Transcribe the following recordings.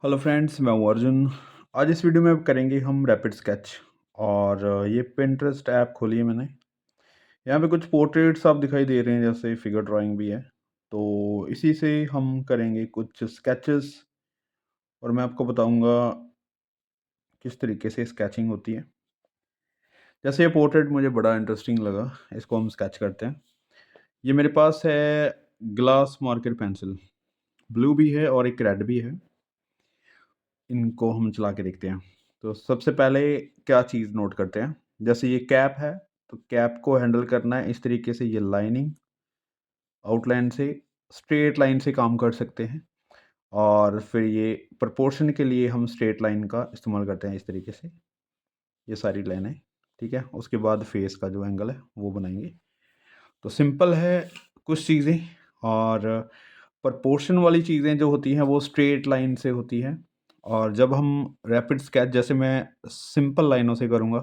Hello friends, मैं हूँ अर्जुन। आज इस वीडियो में अब करेंगे हम रैपिड स्केच। और ये पिंटरेस्ट ऐप खोली है मैंने। यहाँ पे कुछ पोर्ट्रेट्स आप दिखाई दे रहे हैं, जैसे फिगर ड्राइंग भी है। तो इसी से हम करेंगे कुछ स्केचेस और मैं आपको बताऊंगा किस तरीके से स्केचिंग होती है। जैसे ये पोर्ट्रेट मुझे बड़ा इंटरेस्टिंग लगा, इसको हम स्केच करते हैं। ये मेरे पास है ग्लास मार्कर पेंसिल, ब्लू भी है और एक रेड भी है। इनको हम चला के देखते हैं। तो सबसे पहले क्या चीज़ नोट करते हैं, जैसे ये कैप है, तो कैप को हैंडल करना है इस तरीके से। ये लाइनिंग आउटलाइन से स्ट्रेट लाइन से काम कर सकते हैं। और फिर ये प्रोपोर्शन के लिए हम स्ट्रेट लाइन का इस्तेमाल करते हैं इस तरीके से, ये सारी लाइनें। ठीक है, उसके बाद फेस का जो एंगल है वो बनाएंगे। तो सिंपल है कुछ चीज़ें। और प्रोपोर्शन वाली चीज़ें जो होती हैं वो स्ट्रेट लाइन से होती हैं। और जब हम रैपिड स्केच, जैसे मैं सिंपल लाइनों से करूँगा,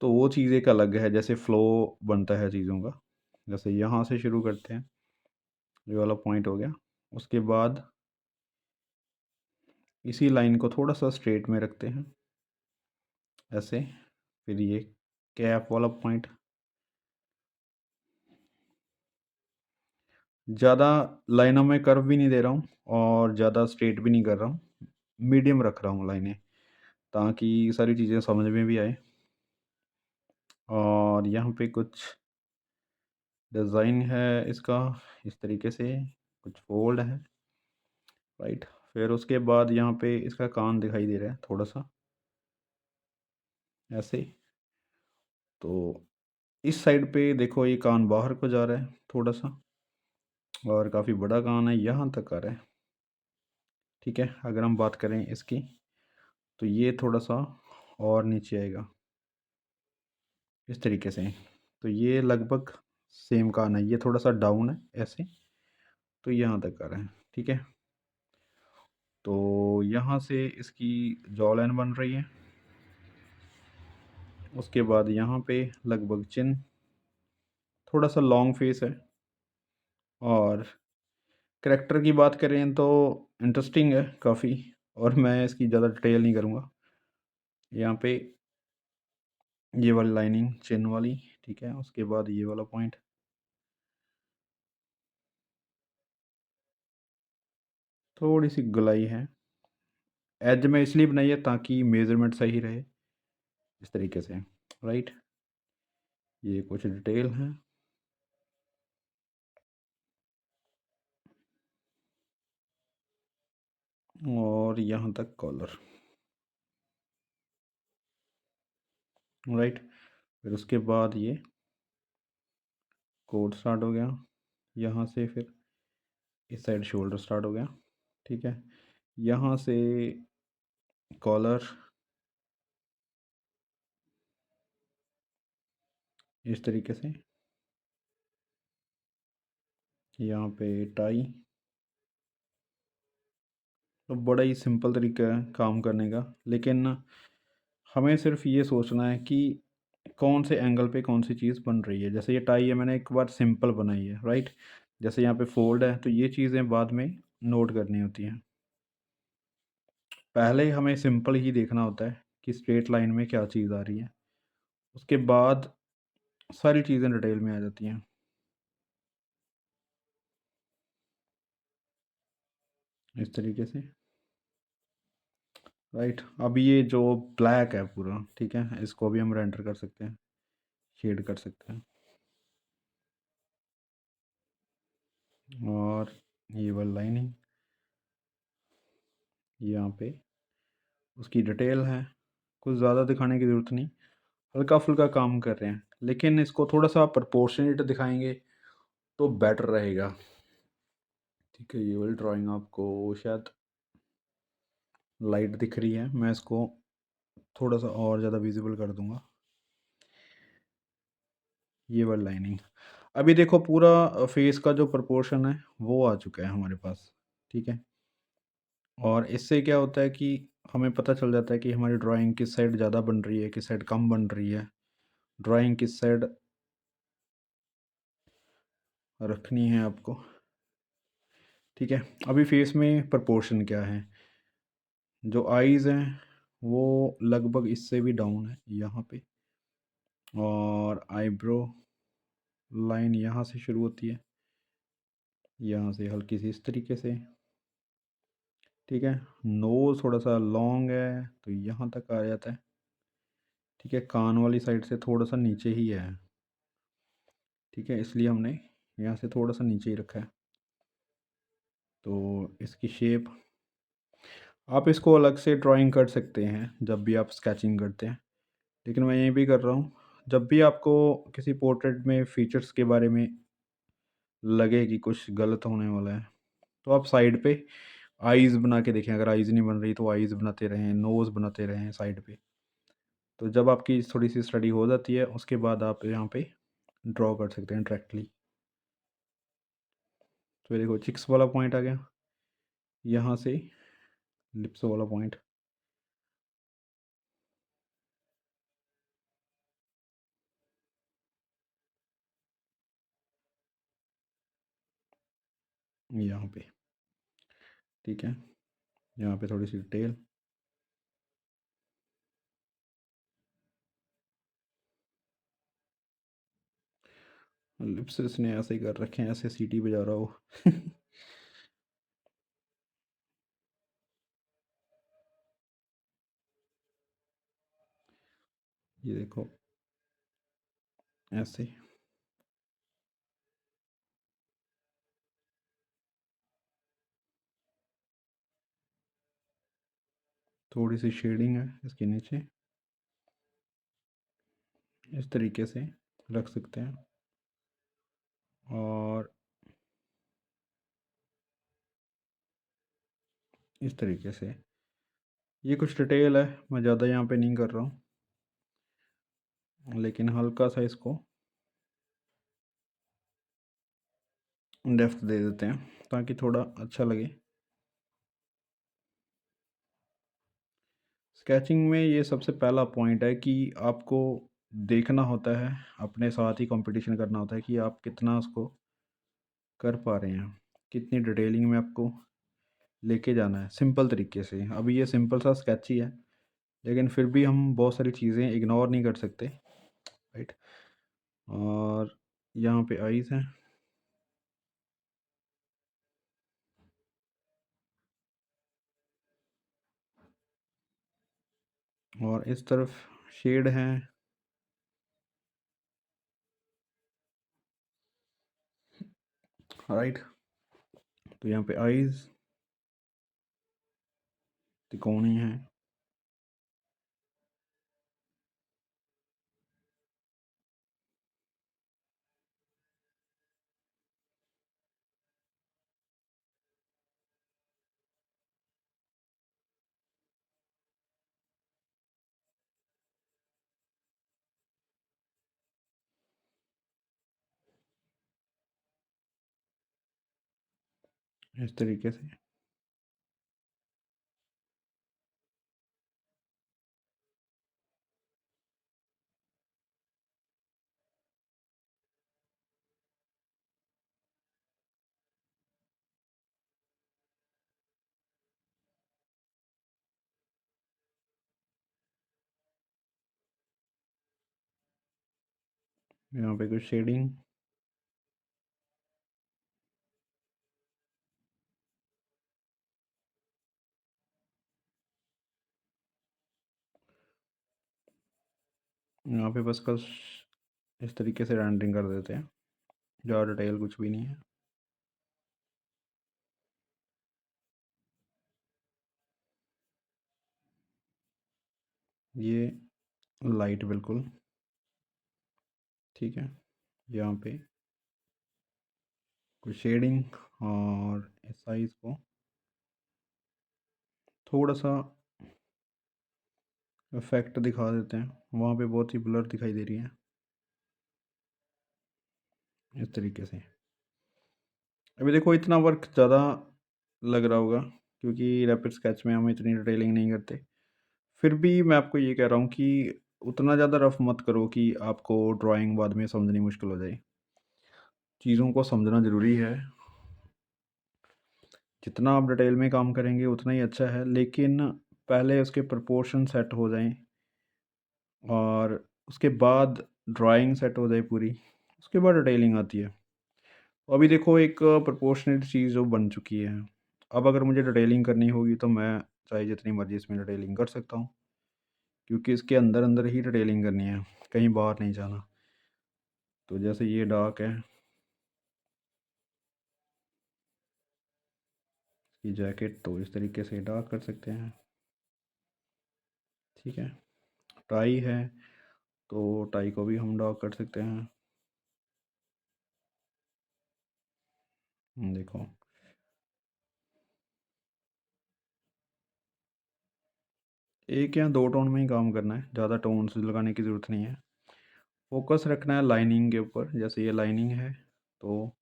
तो वो चीज़ एक अलग है, जैसे फ्लो बनता है चीज़ों का। जैसे यहाँ से शुरू करते हैं, ये वाला पॉइंट हो गया। उसके बाद इसी लाइन को थोड़ा-सा स्ट्रेट में रखते हैं, ऐसे। फिर ये कैप वाला पॉइंट, ज़्यादा लाइनों में कर्व भी नहीं दे रहा हूँ और ज़्यादा स्ट्रेट भी नहीं कर रहा हूँ, मीडियम रख रहा हूँ लाइनें, ताकि सारी चीज़ें समझ में भी आए। और यहाँ पे कुछ डिज़ाइन है इसका, इस तरीके से कुछ फोल्ड है, राइट। फिर उसके बाद यहाँ पे इसका कान दिखाई दे रहा है थोड़ा-सा, ऐसे। तो इस साइड पे देखो, ये कान बाहर को जा रहा है थोड़ा-सा, और काफ़ी बड़ा कान है, यहाँ तक आ रहा है। ठीक है, अगर हम बात करें इसकी, तो ये थोड़ा-सा और नीचे आएगा, इस तरीके से। तो ये लगभग सेम कान है, ये थोड़ा-सा डाउन है ऐसे, तो यहाँ तक आ रहा है। ठीक है, तो यहाँ से इसकी जॉ लाइन बन रही है। उसके बाद यहाँ पे लगभग चिन, थोड़ा-सा लॉन्ग फेस है। और करैक्टर की बात करें तो इंटरेस्टिंग है काफ़ी, और मैं इसकी ज़्यादा डिटेल नहीं करूँगा। यहाँ पे ये वाली लाइनिंग चिन वाली, ठीक है। उसके बाद ये वाला पॉइंट, थोड़ी सी गोलाई है। एज में इसलिए बनाई है ताकि मेज़रमेंट सही रहे, इस तरीके से, राइट। ये कुछ डिटेल है। और यहाँ तक कॉलर, राइट। फिर उसके बाद ये कोट स्टार्ट हो गया, यहाँ से फिर इस साइड शोल्डर स्टार्ट हो गया। ठीक है, यहाँ से कॉलर, इस तरीके से। यहाँ पे टाई। तो बड़ा ही सिंपल तरीका है काम करने का, लेकिन हमें सिर्फ ये सोचना है कि कौन से एंगल पे कौन सी चीज़ बन रही है। जैसे ये टाई है, मैंने एक बार सिंपल बनाई है, राइट। जैसे यहाँ पे फोल्ड है, तो ये चीज़ें बाद में नोट करनी होती हैं। पहले हमें सिंपल ही देखना होता है कि स्ट्रेट लाइन में क्या चीज़ आ रही है, उसके बाद सारी चीज़ें डिटेल में आ जाती हैं, इस तरीके से, राइट। अब ये जो ब्लैक है पूरा, ठीक है, इसको भी हम रेंडर कर सकते हैं, शेड कर सकते हैं। और ये वाली लाइनिंग यहाँ पे उसकी डिटेल है, कुछ ज़्यादा दिखाने की ज़रूरत नहीं, हल्का फुल्का काम कर रहे हैं। लेकिन इसको थोड़ा सा प्रपोर्शनेट दिखाएंगे तो बेटर रहेगा। ठीक है, ये वाली ड्राइंग आपको शायद लाइट दिख रही है, मैं इसको थोड़ा सा और ज़्यादा विजिबल कर दूंगा। ये वाली लाइनिंग, अभी देखो पूरा फेस का जो प्रपोर्शन है वो आ चुका है हमारे पास। ठीक है, और इससे क्या होता है कि हमें पता चल जाता है कि हमारी ड्राइंग किस साइड ज़्यादा बन रही है, किस साइड कम बन रही है, ड्राइंग किस साइड रखनी है आपको। ठीक है, अभी फेस में प्रपोर्शन क्या है, जो आईज़ हैं वो लगभग इससे भी डाउन है यहाँ पे, और आईब्रो लाइन यहाँ से शुरू होती है, यहाँ से हल्की सी इस तरीके से, ठीक है। नोज़ थोड़ा सा लॉन्ग है तो यहाँ तक आ जाता है, ठीक है। कान वाली साइड से थोड़ा सा नीचे ही है, ठीक है, इसलिए हमने यहाँ से थोड़ा सा नीचे ही रखा है। तो इसकी शेप आप इसको अलग से ड्राइंग कर सकते हैं जब भी आप स्केचिंग करते हैं, लेकिन मैं यहीं भी कर रहा हूँ। जब भी आपको किसी पोर्ट्रेट में फीचर्स के बारे में लगे कि कुछ गलत होने वाला है, तो आप साइड पे आईज़ बना के देखें। अगर आईज़ नहीं बन रही तो आईज़ बनाते रहें, नोज़ बनाते रहें साइड पे। तो जब आपकी थोड़ी सी स्टडी हो जाती है उसके बाद आप यहाँ पे ड्रॉ कर सकते हैं डायरेक्टली। तो ये देखो चिक्स वाला पॉइंट आ गया, यहाँ से लिप्स वाला पॉइंट, यहाँ पे, ठीक है। यहाँ पे थोड़ी सी टेल, लिप्स इसने ऐसे ही कर रखे हैं, ऐसे सीटी बजा रहा हो। ये देखो ऐसे, थोड़ी सी शेडिंग है इसके नीचे, इस तरीके से रख सकते हैं। और इस तरीके से, ये कुछ डिटेल है, मैं ज़्यादा यहाँ पे नहीं कर रहा हूँ, लेकिन हल्का सा इसको डेप्थ दे देते हैं ताकि थोड़ा अच्छा लगे। स्केचिंग में ये सबसे पहला पॉइंट है कि आपको देखना होता है, अपने साथ ही कंपटीशन करना होता है कि आप कितना उसको कर पा रहे हैं, कितनी डिटेलिंग में आपको लेके जाना है सिंपल तरीके से। अभी ये सिंपल सा स्केच ही है, लेकिन फिर भी हम बहुत सारी चीज़ें इग्नोर नहीं कर सकते, राइट। और यहाँ पे आईज़ हैं, और इस तरफ शेड हैं, राइट। तो यहाँ पे आईज़ तिकोनी है, इस तरीके से। यहाँ पे कुछ शेडिंग, यहाँ पे बस कस इस तरीके से रेंडरिंग कर देते हैं, ज़्यादा डिटेल कुछ भी नहीं है। ये लाइट बिल्कुल ठीक है, यहाँ पे कुछ शेडिंग, और इस साइज़ को थोड़ा सा इफेक्ट दिखा देते हैं, वहाँ पे बहुत ही ब्लर दिखाई दे रही है, इस तरीके से। अभी देखो इतना वर्क ज़्यादा लग रहा होगा क्योंकि रैपिड स्केच में हम इतनी डिटेलिंग नहीं करते। फिर भी मैं आपको ये कह रहा हूँ कि उतना ज़्यादा रफ मत करो कि आपको ड्राइंग बाद में समझनी मुश्किल हो जाए। चीज़ों को समझना ज़रूरी है, जितना आप डिटेल में काम करेंगे उतना ही अच्छा है, लेकिन पहले उसके प्रोपोर्शन सेट हो जाएँ और उसके बाद ड्राइंग सेट हो जाए पूरी, उसके बाद डिटेलिंग आती है। अभी देखो एक प्रोपोर्शनेट चीज़ जो बन चुकी है। अब अगर मुझे डिटेलिंग करनी होगी तो मैं चाहे जितनी मर्ज़ी इसमें डिटेलिंग कर सकता हूँ, क्योंकि इसके अंदर-अंदर ही डिटेलिंग करनी है, कहीं बाहर नहीं जाना। तो जैसे ये डार्क है, इसकी जैकेट तो इस तरीके से डार्क कर सकते हैं, ठीक है। टाई है, तो टाई को भी हम डार्क कर सकते हैं। देखो, एक या 2 टोन में ही काम करना है, ज़्यादा टोन्स लगाने की ज़रूरत नहीं है। फ़ोकस रखना है लाइनिंग के ऊपर, जैसे ये लाइनिंग है, तो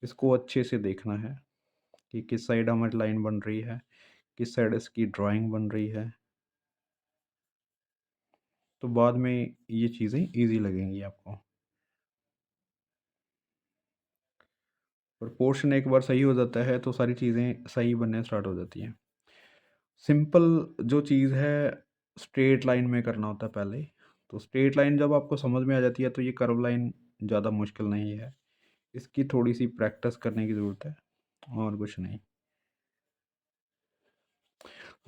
इसको अच्छे से देखना है कि किस साइड हमारी लाइन बन रही है, किस साइड इसकी ड्राइंग बन रही है। तो बाद में ये चीज़ें ईज़ी लगेंगी आपको। प्रोपोर्शन एक बार सही हो जाता है तो सारी चीज़ें सही बनने स्टार्ट हो जाती हैं। सिंपल जो चीज़ है स्ट्रेट लाइन में करना होता है पहले। तो स्ट्रेट लाइन जब आपको समझ में आ जाती है तो ये कर्व लाइन ज़्यादा मुश्किल नहीं है। इसकी थोड़ी-सी प्रैक्टिस करने की ज़रूरत है और कुछ नहीं।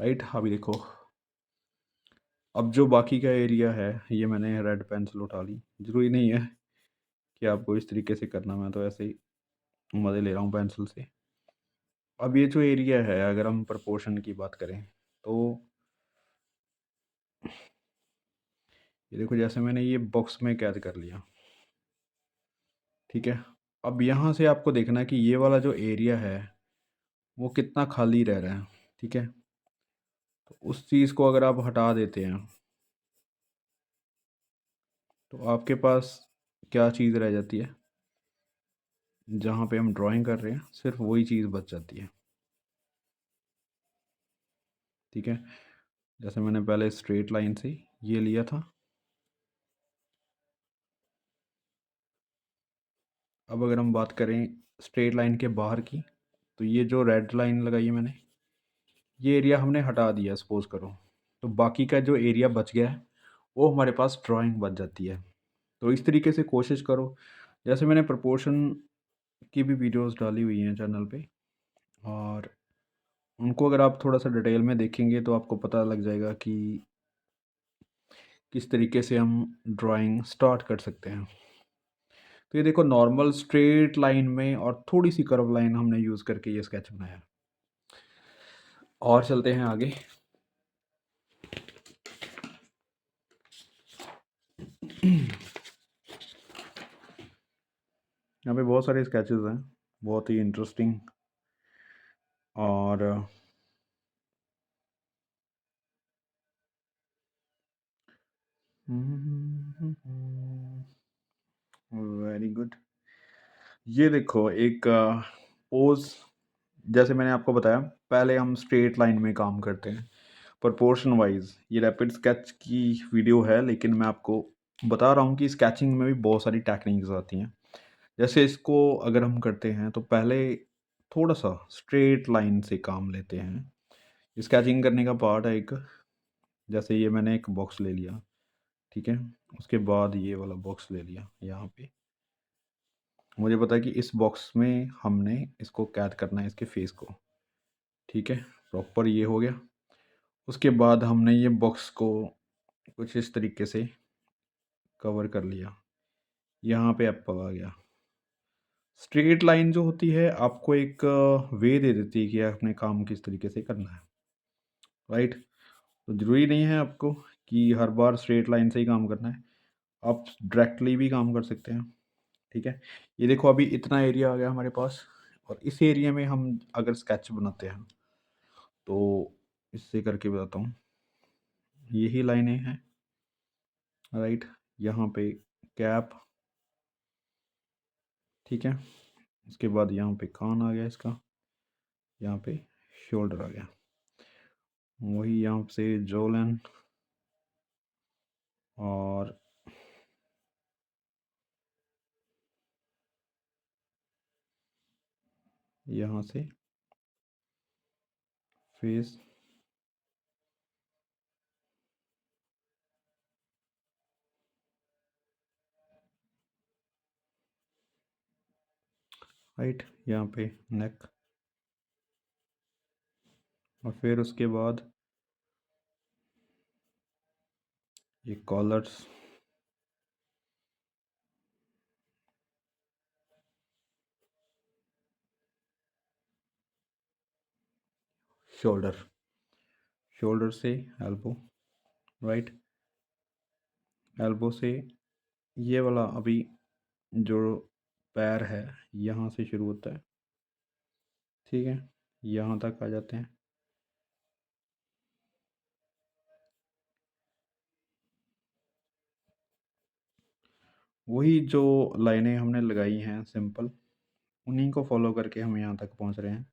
राइट, अभी देखो, अब जो बाकी का एरिया है ये मैंने रेड पेंसिल उठा ली। ज़रूरी नहीं है कि आपको इस तरीके से करना, मैं तो ऐसे ही मज़े ले रहा हूँ पेंसिल से। अब ये जो एरिया है अगर हम प्रोपोर्शन की बात करें तो ये देखो, जैसे मैंने ये बॉक्स में कैद कर लिया, ठीक है। अब यहाँ से आपको देखना है कि ये वाला जो एरिया है वो कितना खाली रह रहा है, ठीक है। तो उस चीज़ को अगर आप हटा देते हैं तो आपके पास क्या चीज़ रह जाती है, जहाँ पे हम ड्राइंग कर रहे हैं सिर्फ वही चीज़ बच जाती है, ठीक है। जैसे मैंने पहले स्ट्रेट लाइन से ये लिया था, अब अगर हम बात करें स्ट्रेट लाइन के बाहर की, तो ये जो रेड लाइन लगाई है मैंने, ये एरिया हमने हटा दिया सपोज़ करो, तो बाकी का जो एरिया बच गया है वो हमारे पास ड्राइंग बच जाती है। तो इस तरीके से कोशिश करो, जैसे मैंने प्रोपोर्शन की भी वीडियोस डाली हुई हैं चैनल पे, और उनको अगर आप थोड़ा सा डिटेल में देखेंगे तो आपको पता लग जाएगा कि किस तरीके से हम ड्राइंग स्टार्ट कर सकते हैं। तो ये देखो, नॉर्मल स्ट्रेट लाइन में और थोड़ी सी कर्व लाइन हमने यूज़ करके ये स्केच बनाया। और चलते हैं आगे। यहाँ पे बहुत सारे स्केचेस हैं, बहुत ही इंटरेस्टिंग। और वेरी गुड। ये देखो एक पोज, जैसे मैंने आपको बताया पहले हम स्ट्रेट लाइन में काम करते हैं प्रोपोर्शन वाइज। ये रैपिड स्केच की वीडियो है, लेकिन मैं आपको बता रहा हूँ कि स्केचिंग में भी बहुत सारी टेक्निक्स आती हैं। जैसे इसको अगर हम करते हैं तो पहले थोड़ा सा स्ट्रेट लाइन से काम लेते हैं। स्केचिंग करने का पार्ट है एक, जैसे ये मैंने एक बॉक्स ले लिया, ठीक है। उसके बाद ये वाला बॉक्स ले लिया, यहाँ पे मुझे पता है कि इस बॉक्स में हमने इसको कैद करना है, इसके फेस को, ठीक है। प्रॉपर ये हो गया। उसके बाद हमने ये बॉक्स को कुछ इस तरीके से कवर कर लिया, यहाँ पे एप्पल आ गया। स्ट्रेट लाइन जो होती है आपको एक वे दे देती है कि आपने काम किस तरीके से करना है, राइट। तो ज़रूरी नहीं है आपको कि हर बार स्ट्रेट लाइन से ही काम करना है, आप डायरेक्टली भी काम कर सकते हैं, ठीक है। ये देखो, अभी इतना एरिया आ गया हमारे पास, और इस एरिया में हम अगर स्केच बनाते हैं तो इससे करके बताता हूँ। यही लाइनें हैं, राइट। यहाँ पे कैप, ठीक है। उसके बाद यहाँ पे कान आ गया इसका, यहाँ पे शोल्डर आ गया, वही यहाँ से जोलन, और यहाँ से फेस, राइट, यहाँ पे नेक, और फिर उसके बाद ये कॉलर्स, शोल्डर, शोल्डर से एल्बो, राइट, एल्बो से ये वाला अभी जो पैर है यहाँ से शुरू होता है, ठीक है, यहाँ तक आ जाते हैं। वही जो लाइनें हमने लगाई हैं सिंपल, उन्हीं को फॉलो करके हम यहाँ तक पहुँच रहे हैं।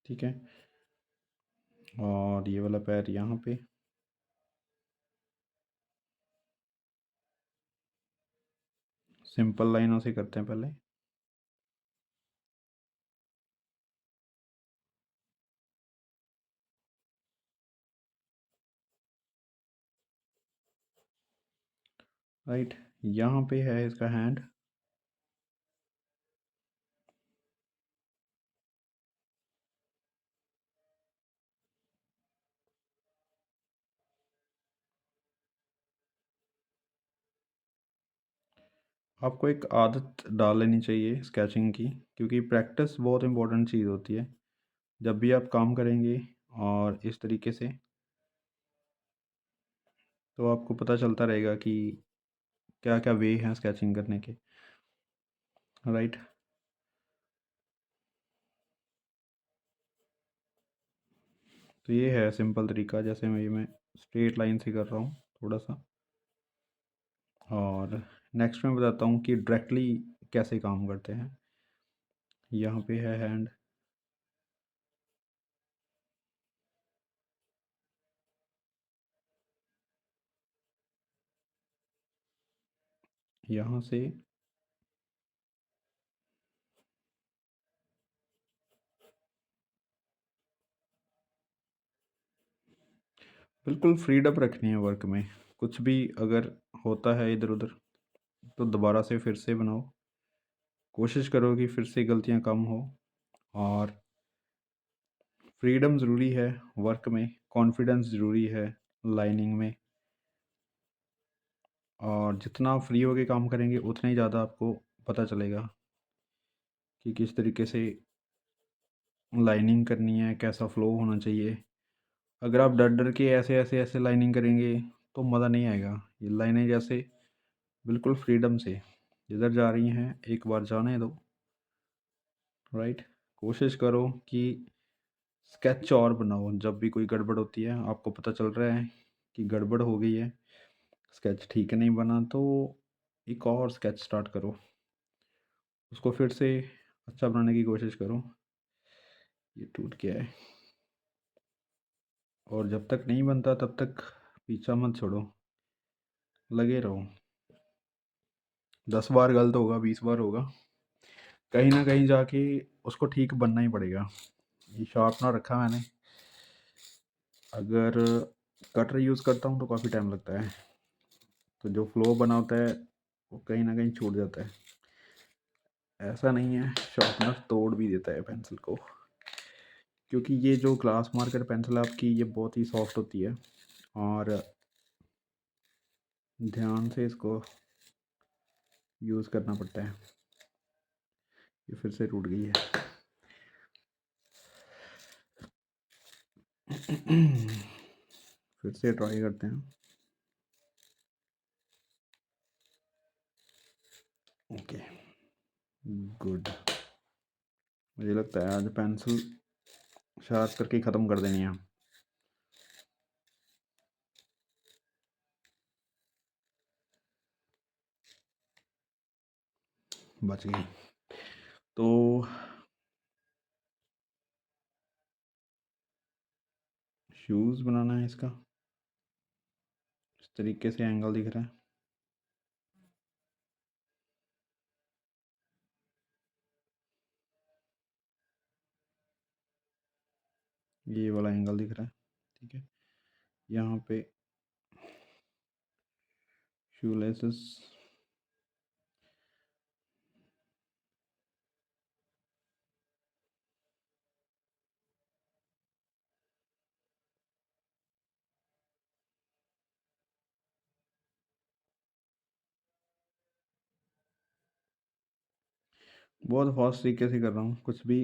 ठीक है, और ये वाला पैर यहाँ पे, सिंपल लाइनों से करते हैं पहले। राइट, यहाँ पे है इसका हैंड, आपको एक आदत डाल लेनी चाहिए स्केचिंग की, क्योंकि प्रैक्टिस बहुत इंपॉर्टेंट चीज़ होती है। जब भी आप काम करेंगे और इस तरीके से, तो आपको पता चलता रहेगा कि क्या क्या वे हैं स्केचिंग करने के। राइट, तो ये है सिंपल तरीका, जैसे मैं स्ट्रेट लाइन से कर रहा हूँ थोड़ा सा। और नेक्स्ट मैं बताता हूँ कि डायरेक्टली कैसे काम करते हैं। यहाँ पे है हैंड, यहाँ से बिल्कुल फ्रीडम रखनी है वर्क में। कुछ भी अगर होता है इधर उधर, तो दोबारा से फिर से बनाओ, कोशिश करो कि फिर से गलतियाँ कम हो। और फ्रीडम ज़रूरी है वर्क में, कॉन्फिडेंस ज़रूरी है लाइनिंग में। और जितना आप फ्री होके काम करेंगे उतना ही ज़्यादा आपको पता चलेगा कि किस तरीके से लाइनिंग करनी है, कैसा फ्लो होना चाहिए। अगर आप डर डर के ऐसे ऐसे ऐसे लाइनिंग करेंगे तो मज़ा नहीं आएगा। ये लाइनें जैसे बिल्कुल फ्रीडम से जिधर जा रही हैं एक बार जाने दो। राइट, कोशिश करो कि स्केच और बनाओ। जब भी कोई गड़बड़ होती है, आपको पता चल रहा है कि गड़बड़ हो गई है, स्केच ठीक नहीं बना, तो एक और स्केच स्टार्ट करो, उसको फिर से अच्छा बनाने की कोशिश करो। ये टूट गया है, और जब तक नहीं बनता तब तक पीछा मत छोड़ो, लगे रहो। 10 बार गलत होगा, 20 बार होगा, कहीं ना कहीं जाके उसको ठीक बनना ही पड़ेगा। ये शार्पनर रखा मैंने, अगर कटर यूज़ करता हूँ तो काफ़ी टाइम लगता है, तो जो फ्लो बना होता है वो कहीं ना कहीं छूट जाता है। ऐसा नहीं है, शार्पनर तोड़ भी देता है पेंसिल को, क्योंकि ये जो ग्लास मार्कर पेंसिल आपकी, ये बहुत ही सॉफ्ट होती है, और ध्यान से इसको यूज़ करना पड़ता है। ये फिर से टूट गई है। फिर से ट्राई करते हैं। Okay, good. मुझे लगता है आज पेंसिल शार्प करके ख़त्म कर देनी है। बच गई। तो शूज़ बनाना है इसका, इस तरीके से एंगल दिख रहा है, ये वाला एंगल दिख रहा है, ठीक है। यहाँ पे शू लेसेस, बहुत फास्ट तरीके से कर रहा हूँ कुछ भी।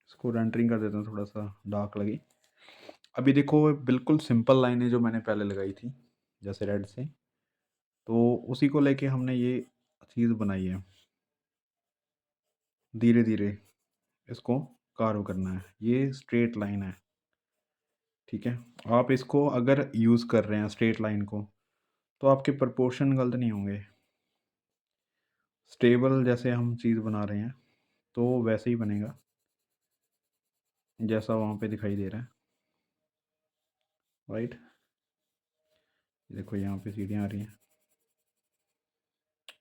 इसको रेंडरिंग कर देता हूँ, थोड़ा सा डार्क लगे। अभी देखो बिल्कुल सिंपल लाइनें जो मैंने पहले लगाई थी जैसे रेड से, तो उसी को लेके हमने ये चीज़ बनाई है। धीरे धीरे इसको कार्व करना है, ये स्ट्रेट लाइन है, ठीक है। आप इसको अगर यूज़ कर रहे हैं स्ट्रेट लाइन को, तो आपके प्रपोर्शन गलत नहीं होंगे। स्टेबल जैसे हम चीज़ बना रहे हैं तो वैसे ही बनेगा जैसा वहाँ पे दिखाई दे रहा है, राइट। देखो यहाँ पे सीढ़ियाँ आ रही हैं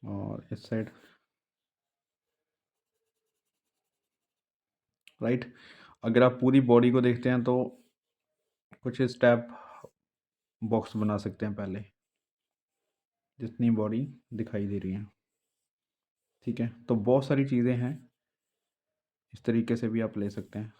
और इस साइड, राइट। अगर आप पूरी बॉडी को देखते हैं तो कुछ स्टेप बॉक्स बना सकते हैं पहले, जितनी बॉडी दिखाई दे रही है, ठीक है। तो बहुत सारी चीज़ें हैं, इस तरीके से भी आप ले सकते हैं।